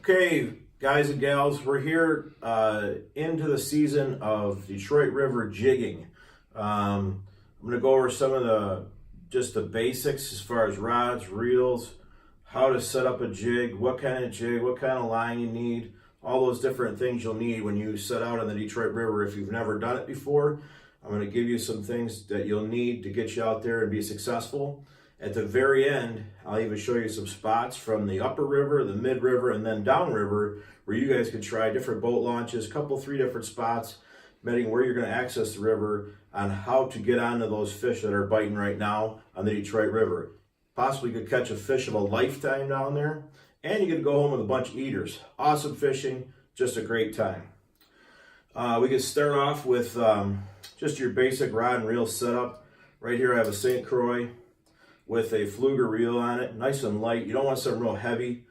Okay, guys and gals, we're here into the season of Detroit River jigging. I'm going to go over some of the basics as far as rods, reels, how to set up a jig, what kind of line you need, all those different things you'll need when you set out on the Detroit River if you've never done it before. I'm going to give you some things that you'll need to get you out there and be successful. At the very end, I'll even show you some spots from the upper river, the mid river, and then downriver where you guys can try different boat launches, three different spots, depending where you're going to access the river, on how to get onto those fish that are biting right now on the Detroit River. Possibly could catch a fish of a lifetime down there, and you get to go home with a bunch of eaters. Awesome fishing, just a great time. We can start off with just your basic rod and reel setup. Right here I have a St. Croix with a Fluger reel on it, nice and light. You don't want something real heavy.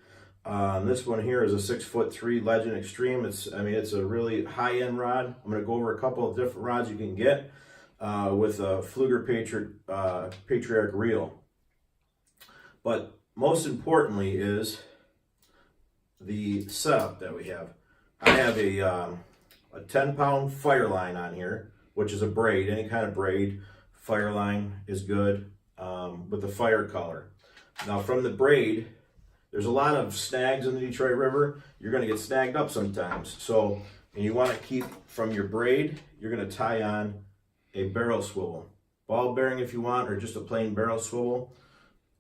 This one here is a 6'3" Legend Extreme. It's a really high-end rod. I'm going to go over a couple of different rods you can get with a Fluger Patriarch reel. But most importantly is the setup that we have. I have a 10-pound fire line on here, which is a braid, any kind of braid. Fire line is good. With the fire color. Now from the braid, there's a lot of snags in the Detroit River. You're going to get snagged up sometimes. So, and you want to keep from your braid, you're going to tie on a barrel swivel. Ball bearing if you want, or just a plain barrel swivel,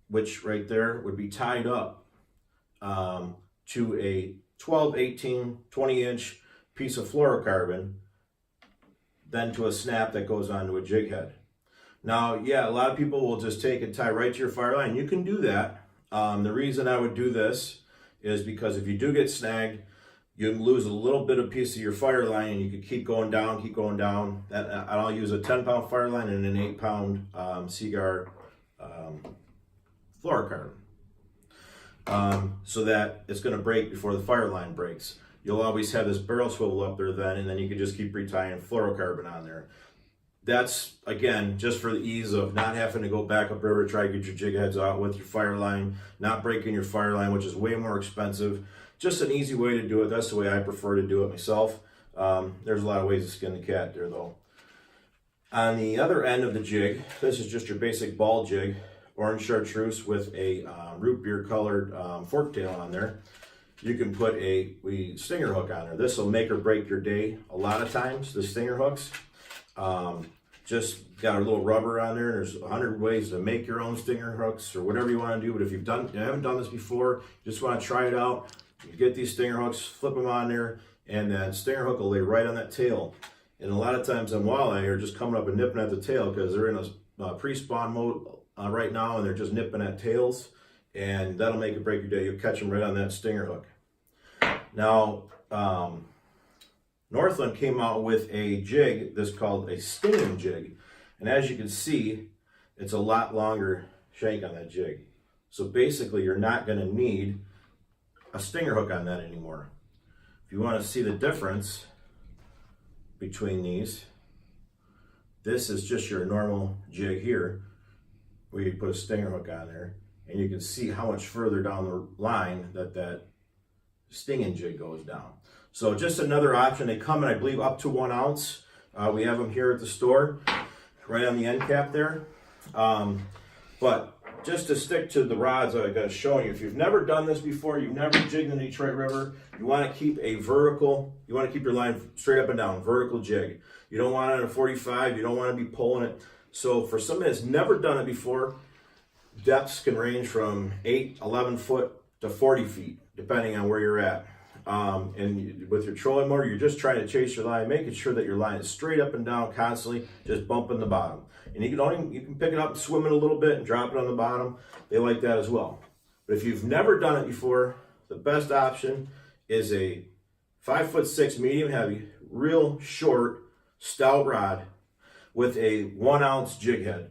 which right there would be tied up to a 12, 18, 20-inch piece of fluorocarbon, then to a snap that goes onto a jig head. Now, yeah, a lot of people will just take and tie right to your fire line. You can do that. The reason I would do this is because if you do get snagged, you lose a little bit of piece of your fire line, and you can keep going down. I'll use a 10-pound fire line and an 8-pound Seaguar fluorocarbon, so that it's going to break before the fire line breaks. You'll always have this barrel swivel up there then, and then you can just keep retying fluorocarbon on there. That's, again, just for the ease of not having to go back upriver, try to get your jig heads out with your fire line, not breaking your fire line, which is way more expensive. Just an easy way to do it. That's the way I prefer to do it myself. There's a lot of ways to skin the cat there, though. On the other end of the jig, this is just your basic ball jig, orange chartreuse with a root beer colored fork tail on there. You can put a stinger hook on there. This will make or break your day a lot of times, the stinger hooks. Just got a little rubber on there. There's 100 ways to make your own stinger hooks or whatever you want to do. But if you haven't done this before, you just want to try it out, you get these stinger hooks, flip them on there, and that stinger hook will lay right on that tail. And a lot of times on walleye are just coming up and nipping at the tail because they're in a pre-spawn mode right now, and they're just nipping at tails, and that'll make or break your day. You'll catch them right on that stinger hook. Now, Northland came out with a jig that's called a stinging jig, and as you can see, it's a lot longer shank on that jig. So basically, you're not going to need a stinger hook on that anymore. If you want to see the difference between these, this is just your normal jig here, where you put a stinger hook on there, and you can see how much further down the line that stinging jig goes down. So just another option. They come in, I believe, up to 1 ounce. We have them here at the store, right on the end cap there. But just to stick to the rods I got to show you, if you've never done this before, you've never jigged in the Detroit River, you want to keep a vertical, you want to keep your line straight up and down, vertical jig. You don't want it at a 45, you don't want to be pulling it. So for somebody that's never done it before, depths can range from 8, 11 foot to 40 feet, depending on where you're at. And with your trolling motor, you're just trying to chase your line, making sure that your line is straight up and down constantly, just bumping the bottom. And you can pick it up and swim it a little bit and drop it on the bottom. They like that as well. But if you've never done it before, the best option is a 5'6" medium heavy, real short, stout rod with a 1 ounce jig head.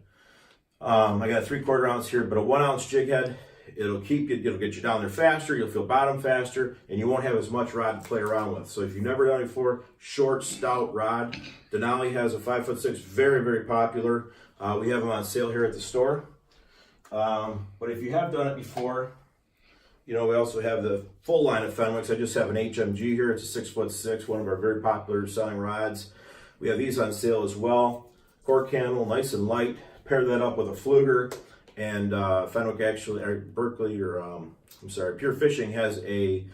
I got a 3/4 ounce here, but a 1 ounce jig head. It'll get you down there faster, you'll feel bottom faster, and you won't have as much rod to play around with. So if you've never done it before, short, stout rod. Denali has a 5'6", very, very popular. We have them on sale here at the store. But if you have done it before, You know, we also have the full line of Fenwicks. I just have an HMG here. It's a 6'6", one of our very popular selling rods. We have these on sale as well. Cork handle, nice and light. Pair that up with a Fluger, and Fenwick actually, or Berkeley, or I'm sorry, Pure Fishing has a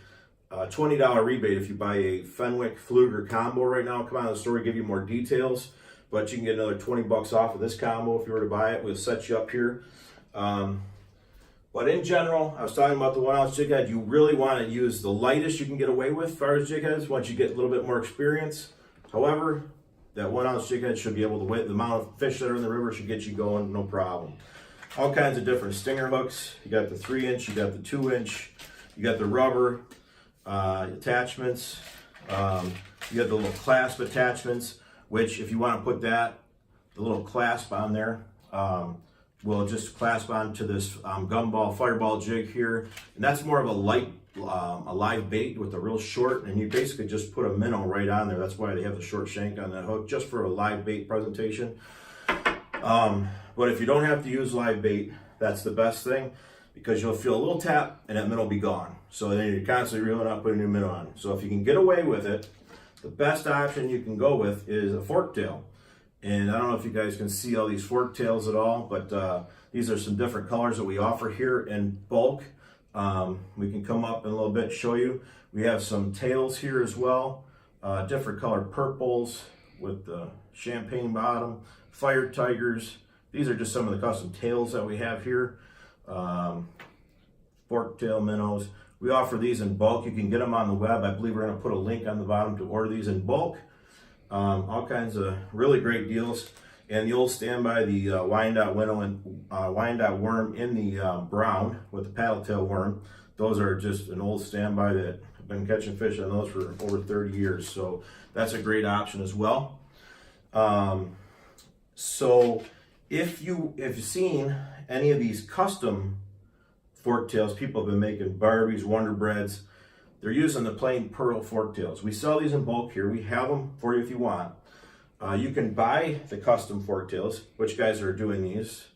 $20 rebate if you buy a Fenwick Fluger combo right now. Come on to the store, give you more details, but you can get another 20 bucks off of this combo if you were to buy it. We'll set you up here. But in general, I was talking about the 1 ounce jig head. You really want to use the lightest you can get away with as far as jig heads once you get a little bit more experience. However, that 1 ounce jig head should be able to weigh the amount of fish that are in the river, should get you going, no problem. All kinds of different stinger hooks. You got the 3-inch, you got the 2-inch, you got the rubber attachments. You got the little clasp attachments, which if you want to put that, the little clasp on there, will just clasp onto this gumball fireball jig here, and that's more of a light, a live bait with a real short, and you basically just put a minnow right on there. That's why they have the short shank on that hook, just for a live bait presentation. But if you don't have to use live bait, that's the best thing, because you'll feel a little tap and that minnow will be gone. So then you're constantly reeling out, putting a new minnow on. So if you can get away with it, the best option you can go with is a fork tail. And I don't know if you guys can see all these fork tails at all, but these are some different colors that we offer here in bulk. We can come up in a little bit and show you. We have some tails here as well, different colored purples with the champagne bottom, fire tigers. These are just some of the custom tails that we have here. Fork tail minnows. We offer these in bulk. You can get them on the web. I believe we're going to put a link on the bottom to order these in bulk. All kinds of really great deals. And the old standby, the Wyandotte Winnow and Wyandotte worm in the brown with the paddle tail worm. Those are just an old standby that I've been catching fish on those for over 30 years. So that's a great option as well. So if you've seen any of these custom fork tails, people have been making Barbies, Wonder Breads. They're using the plain pearl fork tails. We sell these in bulk here. We have them for you if you want. You can buy the custom fork tails, which guys are doing these.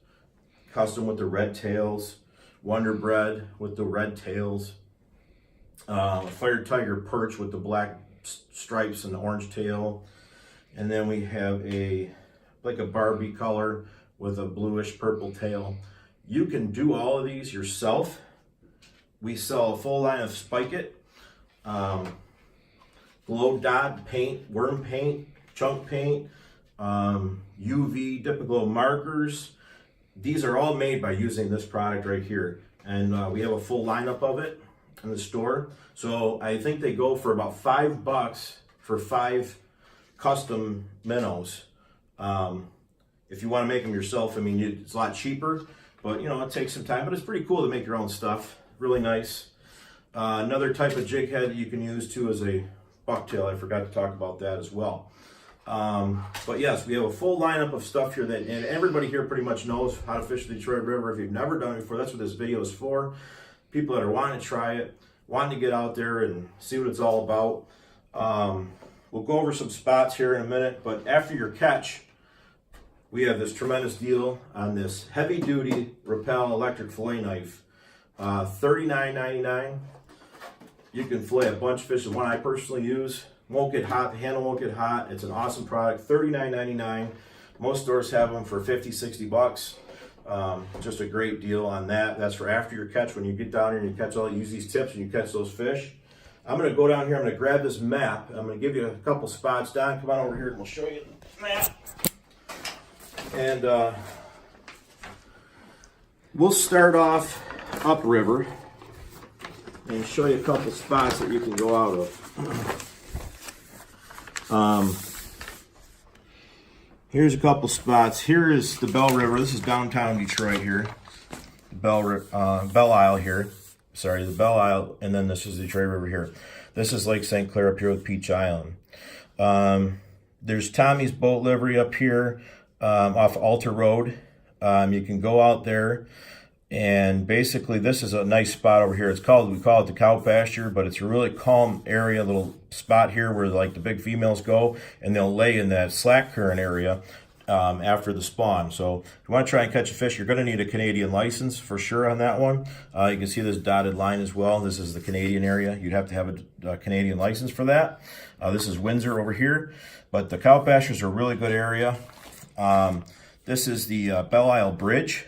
Custom with the red tails, Wonder Bread with the red tails, Fire Tiger perch with the black stripes and the orange tail. And then we have like a Barbie color with a bluish purple tail. You can do all of these yourself. We sell a full line of Spike It, glow dot paint, worm paint, chunk paint, UV dip and glow markers. These are all made by using this product right here. And we have a full lineup of it in the store. So I think they go for about $5 for 5 custom minnows. If you want to make them yourself, I mean, it's a lot cheaper, but you know, it takes some time, but it's pretty cool to make your own stuff. Really nice. Another type of jig head that you can use too is a bucktail. I forgot to talk about that as well. But yes, we have a full lineup of stuff here that, and everybody here pretty much knows how to fish the Detroit River. If you've never done it before, that's what this video is for. People that are wanting to try it, wanting to get out there and see what it's all about. We'll go over some spots here in a minute, but after your catch, we have this tremendous deal on this heavy duty Rappel electric fillet knife. $39.99. You can fillet a bunch of fish. The one I personally use won't get hot. The handle won't get hot. It's an awesome product. $39.99. Most stores have them for $50, $60. Just a great deal on that. That's for after your catch. When you get down here and you catch use these tips and you catch those fish. I'm going to go down here. I'm going to grab this map. I'm going to give you a couple spots. Don, come on over here and we'll show you the map. And we'll start off upriver and show you a couple spots that you can go out of. Here's a couple spots. Here is the Bell River. This is downtown Detroit here. Bell Isle here. Sorry, the Bell Isle, and then this is the Detroit River here. This is Lake St. Clair up here with Peach Island. There's Tommy's Boat Livery up here off Alter Road. You can go out there, and basically this is a nice spot over here. We call it the cow pasture, but it's a really calm area, little spot here where like the big females go, and they'll lay in that slack current area after the spawn. So if you want to try and catch a fish, you're going to need a Canadian license for sure on that one. You can see this dotted line as well. This is the Canadian area. You'd have to have a Canadian license for that. This is Windsor over here, but the Cowpastures are a really good area. This is the Belle Isle Bridge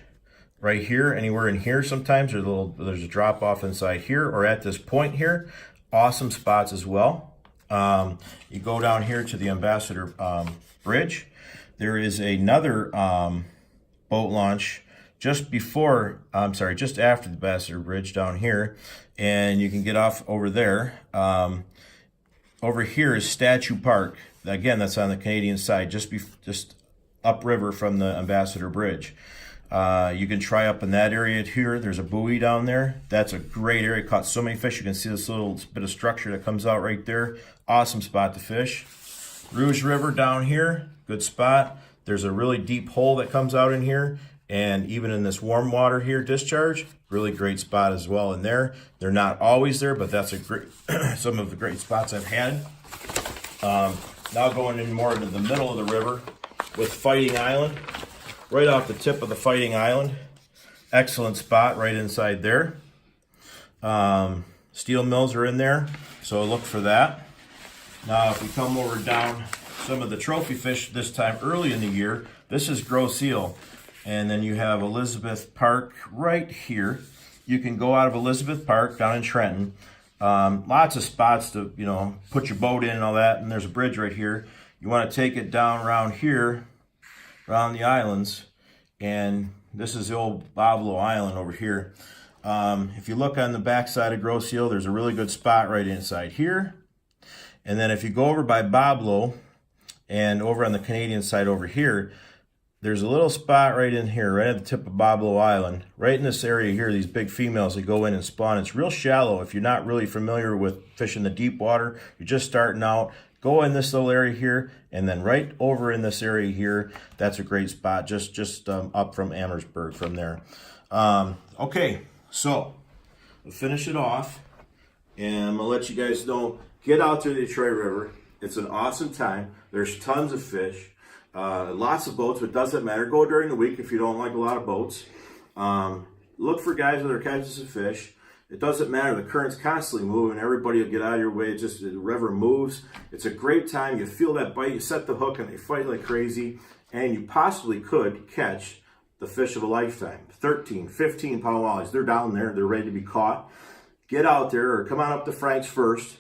right here. Anywhere in here sometimes there's a drop off inside here or at this point here. Awesome spots as well. You go down here to the Ambassador Bridge. There is another boat launch just after the Ambassador Bridge down here, and you can get off over there. Over here is Statue Park. Again, that's on the Canadian side, just upriver from the Ambassador Bridge. You can try up in that area here. There's a buoy down there. That's a great area. Caught so many fish. You can see this little bit of structure that comes out right there. Awesome spot to fish. Rouge River down here, good spot. There's a really deep hole that comes out in here, and even in this warm water here, discharge, really great spot as well in there. They're not always there, but that's a great some of the great spots I've had. Now going in more into the middle of the river with Fighting Island, right off the tip of the Fighting Island. Excellent spot right inside there. Steel mills are in there, so look for that. Now, if we come over down some of the trophy fish this time early in the year, this is Grosse Eel. And then you have Elizabeth Park right here. You can go out of Elizabeth Park down in Trenton. Lots of spots to, put your boat in and all that. And there's a bridge right here. You want to take it down around here, around the islands. And this is the old Boblo Island over here. If you look on the back side of Grosse Eel, there's a really good spot right inside here. And then if you go over by Boblo and over on the Canadian side over here, there's a little spot right in here, right at the tip of Boblo Island. Right in this area here, these big females that go in and spawn. It's real shallow. If you're not really familiar with fishing the deep water, you're just starting out, go in this little area here, and then right over in this area here, that's a great spot, just up from Amherstburg from there. Okay, so we'll finish it off, and I'm going to let you guys know, get out to the Detroit River. It's an awesome time. There's tons of fish, lots of boats, but it doesn't matter. Go during the week if you don't like a lot of boats. Look for guys that are catching some fish. It doesn't matter. The current's constantly moving. Everybody will get out of your way. The river moves. It's a great time. You feel that bite. You set the hook, and they fight like crazy. And you possibly could catch the fish of a lifetime. 13, 15-pound walleyes. They're down there. They're ready to be caught. Get out there, or come on up to Frank's first.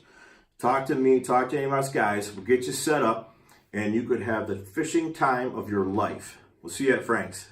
Talk to me. Talk to any of us guys. We'll get you set up, and you could have the fishing time of your life. We'll see you at Frank's.